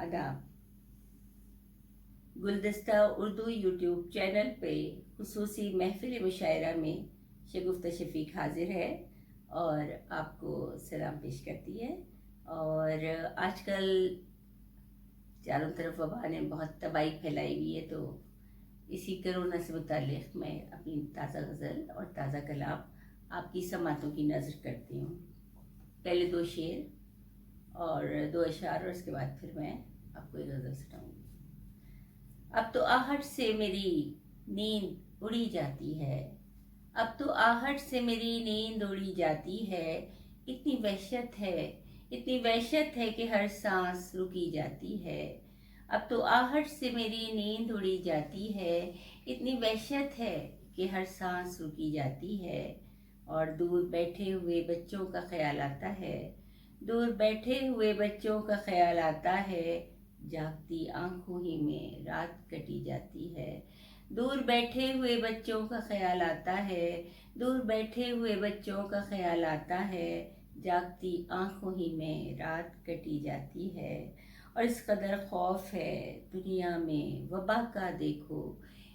आदाब। गुलदस्ता Urdu YouTube channel पे खुसूसी महफिल मुशायरा में शगुफ्ता शफीक हाजिर है और आपको सलाम पेश करती है। और आजकल चारों तरफ वबा ने बहुत तबाही फैलाई हुई है, तो इसी कोरोना से मुताल्लिक़ मैं अपनी ताज़ा गज़ल और ताज़ा कलाम आपकी समातों की नज़र करती हूँ। पहले 2 शेर और 2 अशार और उसके बाद फिर मैं आपको एक गज़ल सुनाऊंगी। अब तो आहट से मेरी नींद उड़ी जाती है, अब तो आहट से मेरी नींद उड़ी जाती है। इतनी वहशत है, इतनी वहशत है कि हर सांस रुकी जाती है। अब तो आहट से मेरी नींद उड़ी जाती है, इतनी वहशत है कि हर सांस रुकी जाती है। और दूर बैठे हुए बच्चों का ख्याल आता है, दूर बैठे हुए बच्चों का ख्याल आता है। जागती आंखों ही में रात कटी जाती है। दूर बैठे हुए बच्चों का ख्याल आता है, दूर बैठे हुए बच्चों का ख्याल आता है। जागती आंखों ही में रात कटी जाती है। और इस कदर खौफ है दुनिया में वबा का देखो,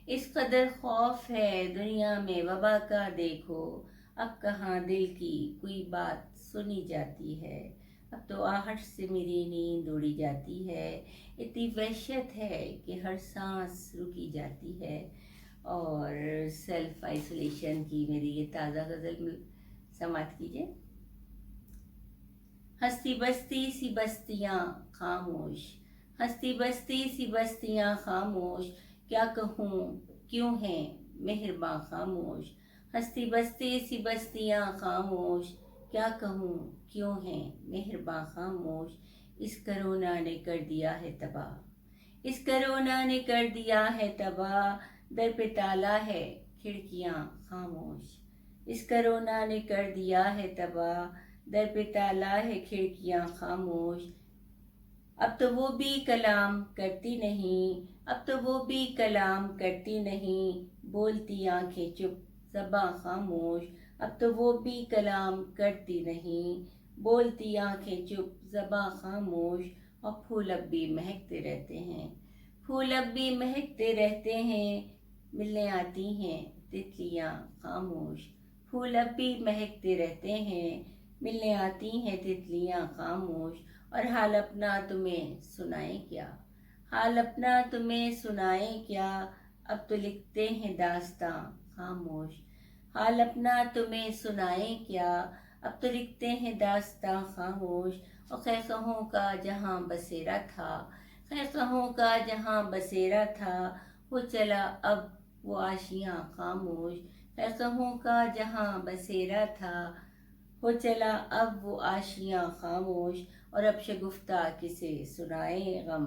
इस कदर खौफ है दुनिया में वबा का देखो। अब कहाँ दिल की कोई बात सुनी जाती है, अब तो आहट से मेरी नींद उड़ी जाती है। इतनी वहशत है कि हर सांस रुकी जाती है। और सेल्फ आइसोलेशन की मेरी ये ताज़ा गज़ल समात कीजिए। हंसती बस्ती सी बस्तियाँ खामोश, हंसती बस्ती सी बस्तियाँ खामोश। क्या कहूँ क्यों हैं मेहरबां खामोश, हंसती बस्ती सी बस्तियाँ खामोश। क्या कहूँ क्यों हैं मेहरबां खामोश। इस कोरोना ने कर दिया है तबाह, इस कोरोना ने कर दिया है तबाह। दर पे ताला है खिड़कियाँ खामोश, इस कोरोना ने कर दिया है तबाह। दर पे ताला है खिड़कियाँ खामोश। अब तो वो भी कलाम करती नहीं, अब तो वो भी कलाम करती नहीं। बोलती आंखें चुप ज़बां खामोश, अब तो वो भी कलाम करती नहीं। बोलती आंखें चुप ज़बां खामोश। और फूल अब भी महकते रहते हैं, फूल अब भी महकते रहते हैं। मिलने आती हैं तितलियाँ खामोश, फूल अब भी महकते रहते हैं। मिलने आती हैं तितलियाँ खामोश। और हाल अपना तुम्हें सुनाए क्या, हाल अपना तुम्हें सुनाए क्या। अब तो लिखते हैं दास्तां खामोश, हाल अपना तुम्हें सुनाए क्या। अब तो लिखते हैं दास्तां खामोश। और ख़ैख़ों का जहाँ बसेरा था, ख़ैख़ों का जहाँ बसेरा था। वो चला अब वो आशियाँ खामोश, ख़ैख़ों का जहाँ बसेरा था। हो चला अब वो आशियाँ खामोश। और अब शगुफ्ता किसे सुनाए गम,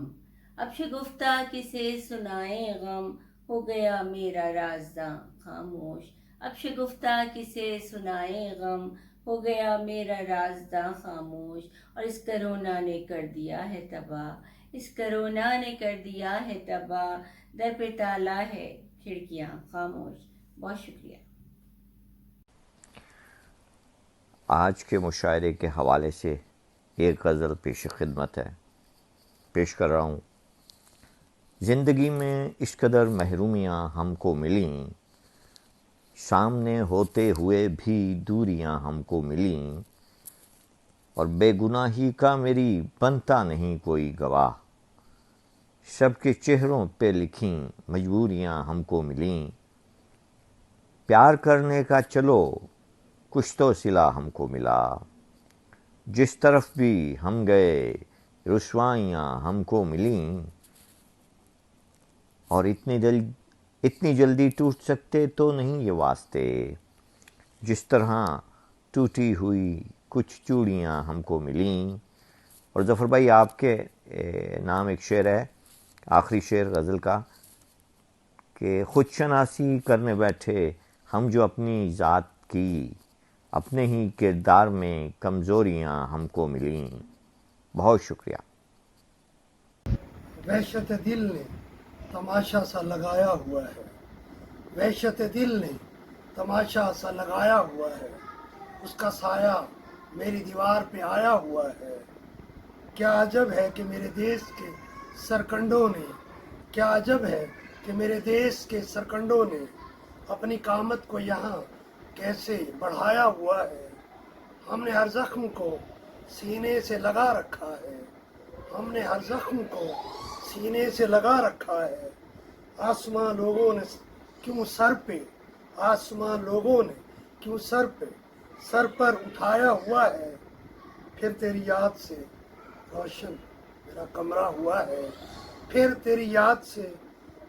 अब शगुफ्ता किसे सुनाए गम। हो गया मेरा राज़दां खामोश, अब शगुफ्ता किसे सुनाए गम। हो गया मेरा राज़दां खामोश। और इस कोरोना ने कर दिया है तबाह, इस कोरोना ने कर दिया है तबाह। दर पे ताला है खिड़कियाँ खामोश। बहुत शुक्रिया। आज के मुशायरे के हवाले से एक गज़ल पेश खिदमत है, पेश कर रहा हूँ। ज़िंदगी में इस कदर महरूमियाँ हमको मिलीं, सामने होते हुए भी दूरियाँ हमको मिलीं। और बेगुनाही का मेरी बनता नहीं कोई गवाह, सबके चेहरों पे लिखीं मजबूरियाँ हमको मिलीं। प्यार करने का चलो कुछ तो सिला हमको मिला, जिस तरफ भी हम गए रुसवाइयाँ हमको मिलीं। और इतनी जल्दी टूट सकते तो नहीं ये वास्ते, जिस तरह टूटी हुई कुछ चूड़ियाँ हमको मिलीं। और ज़फ़र भाई आपके नाम एक शेर है, आखिरी शेर गज़ल का, कि ख़ुद शनासी करने बैठे हम जो अपनी ज़ात की, अपने ही किरदार में कमज़ोरियाँ हमको मिलीं। बहुत शुक्रिया। वहशत दिल ने तमाशा सा लगाया हुआ है, वहशत दिल ने तमाशा सा लगाया हुआ है। उसका साया मेरी दीवार पे आया हुआ है। क्या अजब है कि मेरे देश के सरकंडों ने, क्या अजब है कि मेरे देश के सरकंडों ने अपनी कामत को यहाँ कैसे बढ़ाया हुआ है। हमने हर जख्म को सीने से लगा रखा है, हमने हर जख्म को सीने से लगा रखा है। आसमां लोगों ने क्यों सर पे, आसमां लोगों ने क्यों सर पर उठाया हुआ है। फिर तेरी याद से रोशन मेरा कमरा हुआ है, फिर तेरी याद से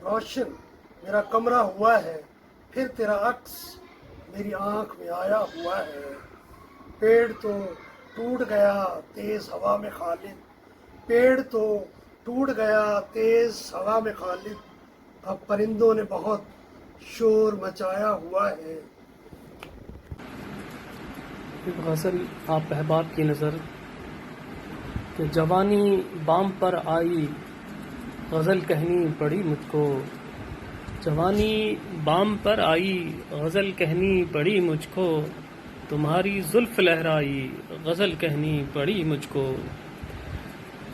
रोशन मेरा कमरा हुआ है, फिर तेरा अक्स मेरी आंख में आया हुआ है। पेड़ तो टूट गया तेज हवा में खालिद, पेड़ तो टूट गया तेज हवा में खालिद, अब परिंदों ने बहुत शोर मचाया हुआ है। गज़ल आप अहबाब की नज़र कि जवानी बाम पर आई गज़ल कहनी पड़ी मुझको, जवानी बाम पर आई गज़ल कहनी पड़ी मुझको, तुम्हारी जुल्फ लहराई गज़ल कहनी पड़ी मुझको।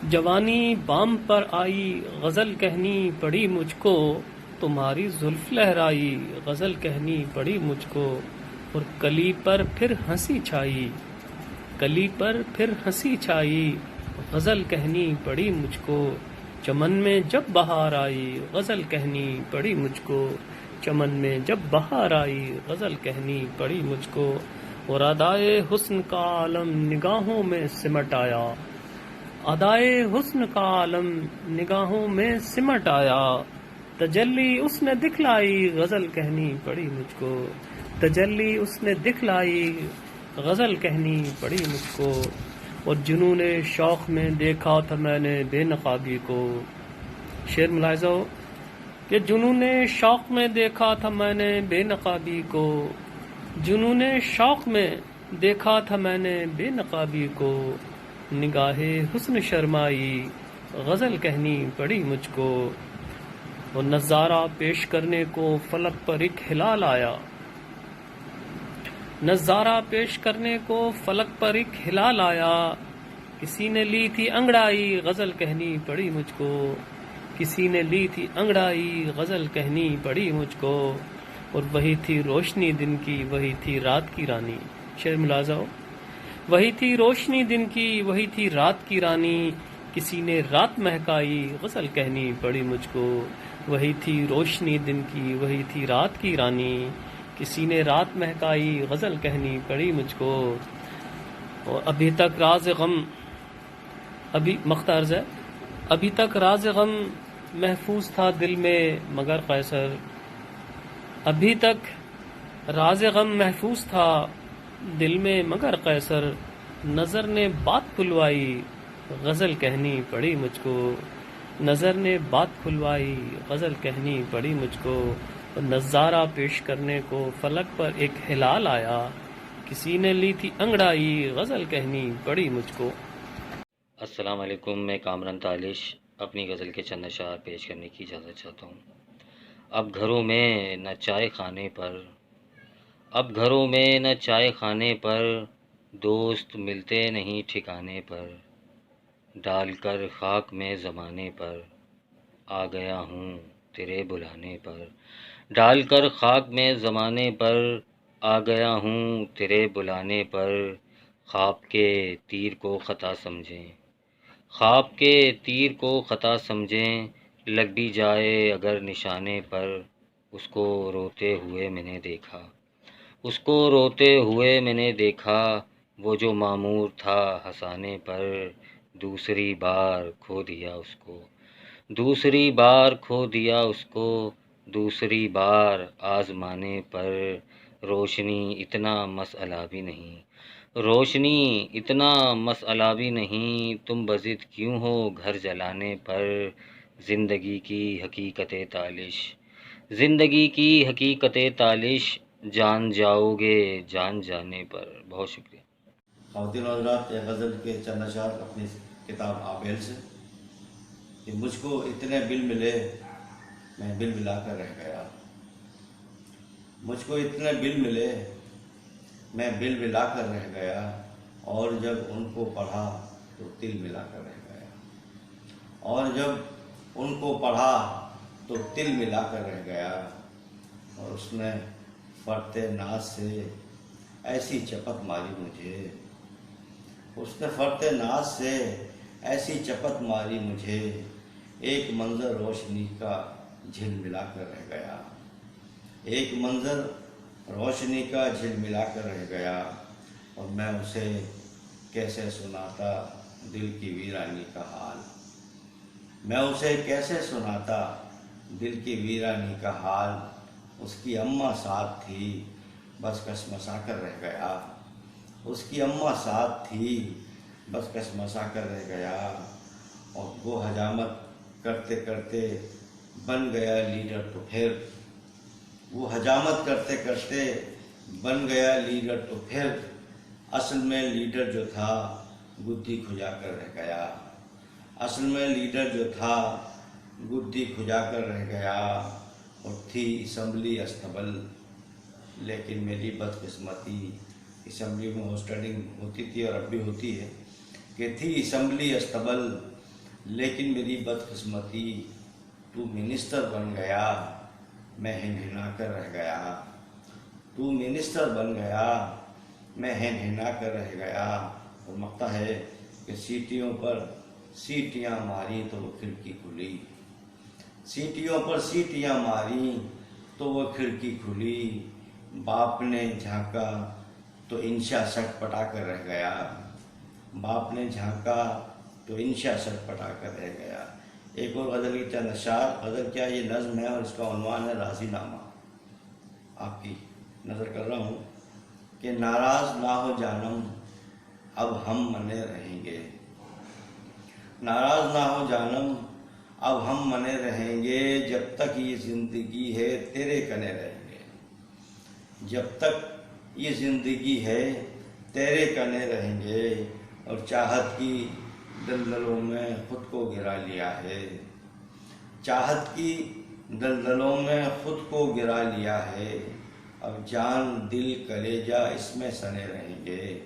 जवानी बाम पर आई गज़ल कहनी पड़ी मुझको, तुम्हारी जुल्फ लहराई गज़ल कहनी पड़ी मुझको। और कली पर फिर हंसी छाई, कली पर फिर हंसी छाई गज़ल कहनी पड़ी मुझको। चमन में जब बहार आई गज़ल कहनी पड़ी मुझको, चमन में जब बहार आई गज़ल कहनी पड़ी मुझको। और अदाए हुस्न का आलम निगाहों में सिमट आया, अदाए हुस्न का आलम निगाहों में सिमट आया, तजल्ली उसने दिखलाई गज़ल कहनी पड़ी मुझको, तजल्ली उसने दिखलाई गज़ल कहनी पड़ी मुझको। और जुनूने शौक़ में देखा था मैंने बेनकाबी को, शेर मुलाहिज़ा हो कि जुनूने शौक़ में देखा था मैंने बेनकाबी को, जुनूने शौक़ में देखा था मैंने बेनकाबी को, निगाहे हुस्न शर्माई गज़ल कहनी पड़ी मुझको। और नज़ारा पेश करने को फलक पर एक हिलाल आया, नज़ारा पेश करने को फलक पर एक हिलाल आया, किसी ने ली थी अंगड़ाई गज़ल कहनी पड़ी मुझको, किसी ने ली थी अंगड़ाई गज़ल कहनी पड़ी मुझको। और वही थी रोशनी दिन की, वही थी रात की रानी, शेर मुलाजा हो, वही थी रोशनी दिन की, वही थी रात की रानी, किसी ने रात महकाई गज़ल कहनी पड़ी मुझको। वही थी रोशनी दिन की, वही थी रात की रानी, किसी ने रात महकाई गज़ल कहनी पड़ी मुझको। और अभी तक राज गम, अभी मख्तार्ज है, अभी तक राज गम महफूज था दिल में मगर कैसर, अभी तक राज गम महफूज था दिल में मगर कैसर, नज़र ने बात खुलवाई गज़ल कहनी पड़ी मुझको, नज़र ने बात खुलवाई गज़ल कहनी पड़ी मुझको। और नज़ारा पेश करने को फलक पर एक हिलाल आया, किसी ने ली थी अंगड़ाई गज़ल कहनी पड़ी मुझको। अस्सलाम वालेकुम, मैं कामरान तालिश अपनी गज़ल के चंद अशार पेश करने की इजाज़त चाहता हूँ। अब घरों में न चाय खाने पर, अब घरों में न चाय खाने पर, दोस्त मिलते नहीं ठिकाने पर, डालकर खाक में ज़माने पर आ गया हूँ तेरे बुलाने पर, डालकर खाक में ज़माने पर आ गया हूँ तेरे बुलाने पर। ख्वाब के तीर को ख़ता समझें, ख्वाब के तीर को ख़ता समझें, लग भी जाए अगर निशाने पर, उसको रोते हुए मैंने देखा, उसको रोते हुए मैंने देखा, वो जो मामूर था हंसाने पर, दूसरी बार खो दिया उसको, दूसरी बार खो दिया उसको, दूसरी बार आज़माने पर। रोशनी इतना मसला भी नहीं, रोशनी इतना मसला भी नहीं, तुम बज़िद क्यों हो घर जलाने पर। ज़िंदगी की हकीकत तालिश, ज़िंदगी की हकीकत तालिश, जान जाओगे जान जाने पर। बहुत शुक्रिया। ख़वातीन और हज़रात, गज़ल के चंद अशार अपनी किताब आबेल से कि मुझको इतने बिल मिले मैं बिल मिला कर रह गया, मुझको इतने बिल मिले मैं बिल मिला कर रह गया, और जब उनको पढ़ा तो तिल मिला कर रह गया, और जब ان کو پڑھا تو تل ملا کر رہ گیا، اور اس نے فرط ناز سے ایسی چپت ماری مجھے، اس نے فرط ناز سے ایسی چپت ماری مجھے، ایک منظر روشنی کا جھل ملا کر رہ گیا، ایک منظر روشنی کا جھل ملا کر رہ گیا، اور میں اسے کیسے سناتا دل کی ویرانی کا حال، میں اسے کیسے سناتا دل کی ویرانی کا حال، اس کی اماں ساتھ تھی بس کشمشا کر رہ گیا، اس کی اماں ساتھ تھی بس کشمشا کر رہ گیا، اور وہ حجامت کرتے کرتے بن گیا لیڈر تو پھر، وہ حجامت کرتے کرتے بن گیا لیڈر تو پھر، اصل میں لیڈر جو تھا گدی کھجا کر رہ گیا، اصل میں لیڈر جو تھا گدی کھجا کر رہ گیا، اور تھی اسمبلی استبل، لیکن میری بدقسمتی، اسمبلی میں ہوسٹنگ ہوتی تھی اور اب بھی ہوتی ہے کہ تھی اسمبلی استبل، لیکن میری بدقسمتی، تو منسٹر بن گیا میں ہنہنا کر رہ گیا، تو منسٹر بن گیا میں ہنہنا کر رہ گیا، اور مقطع ہے کہ سیٹیوں پر سیٹیاں ماری تو وہ کھڑکی کھلی، سیٹیوں پر سیٹیاں ماری تو وہ کھڑکی کھلی، باپ نے جھانکا تو انشا سٹ پٹا کر رہ گیا، باپ نے جھانکا تو انشا سٹ پٹا کر رہ گیا۔ ایک اور غزل کی چند اشعار، غزل کیا یہ نظم ہے اور اس کا عنوان ہے راضی نامہ، آپ کی نظر کر رہا ہوں کہ ناراض نہ ہو جانم اب ہم منے رہیں گے، ناراض نہ ہو جانم اب ہم منے رہیں گے، جب تک یہ زندگی ہے تیرے کنے رہیں گے، جب تک یہ زندگی ہے تیرے کنے رہیں گے، اور چاہت کی دلدلوں میں خود کو گرا لیا ہے، چاہت کی دلدلوں میں خود کو گرا لیا ہے، اب جان دل کلیجہ اس میں سنے رہیں گے،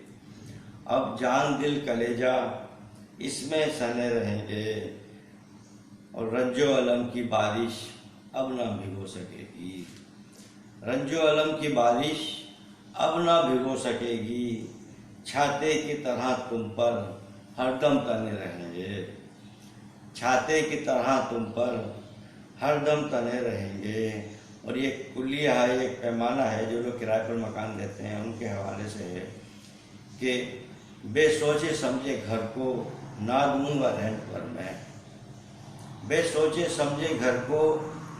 اب جان دل کلیجہ اس میں سنے رہیں گے، اور رنج و الم کی بارش اب نہ بھگو سکے گی، رنج و الم کی بارش اب نہ بھگو سکے گی، چھاتے کی طرح تم پر ہر دم تنے رہیں گے، چھاتے کی طرح تم پر ہر دم تنے رہیں گے۔ اور یہ کلیہ ہے، ایک پیمانہ ہے، جو لوگ کرائے پر مکان دیتے ہیں ان کے حوالے سے ہے کہ بے سوچے سمجھے گھر کو نہ دوں گا رینٹ پر میں، بے سوچے سمجھے گھر کو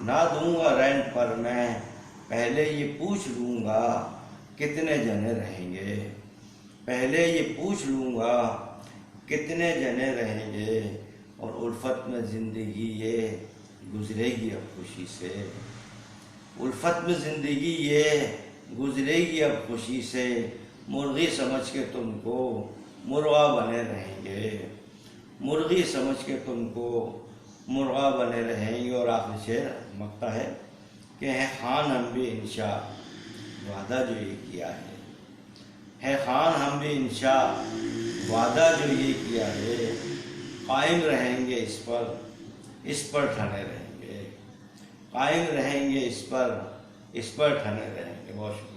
نہ دوں گا رینٹ پر میں، پہلے یہ پوچھ لوں گا کتنے جنے رہیں گے، پہلے یہ پوچھ لوں گا کتنے جنے رہیں گے، اور الفت میں زندگی یہ گزرے گی اب خوشی سے، الفت میں زندگی یہ گزرے گی اب خوشی سے، مرغی سمجھ کے تم کو مرغا بنے رہیں گے، مرغی سمجھ کے تم کو مرغا بنے رہیں گے۔ اور آخری شعر مقطع ہے کہ ہے خان ہم بھی انشاء وعدہ جو یہ کیا ہے خان ہم بھی انشاء وعدہ جو یہ کیا ہے، قائم رہیں گے اس پر ٹھنے رہیں گے، قائم رہیں گے اس پر ٹھنے رہیں گے۔ بہت شکریہ۔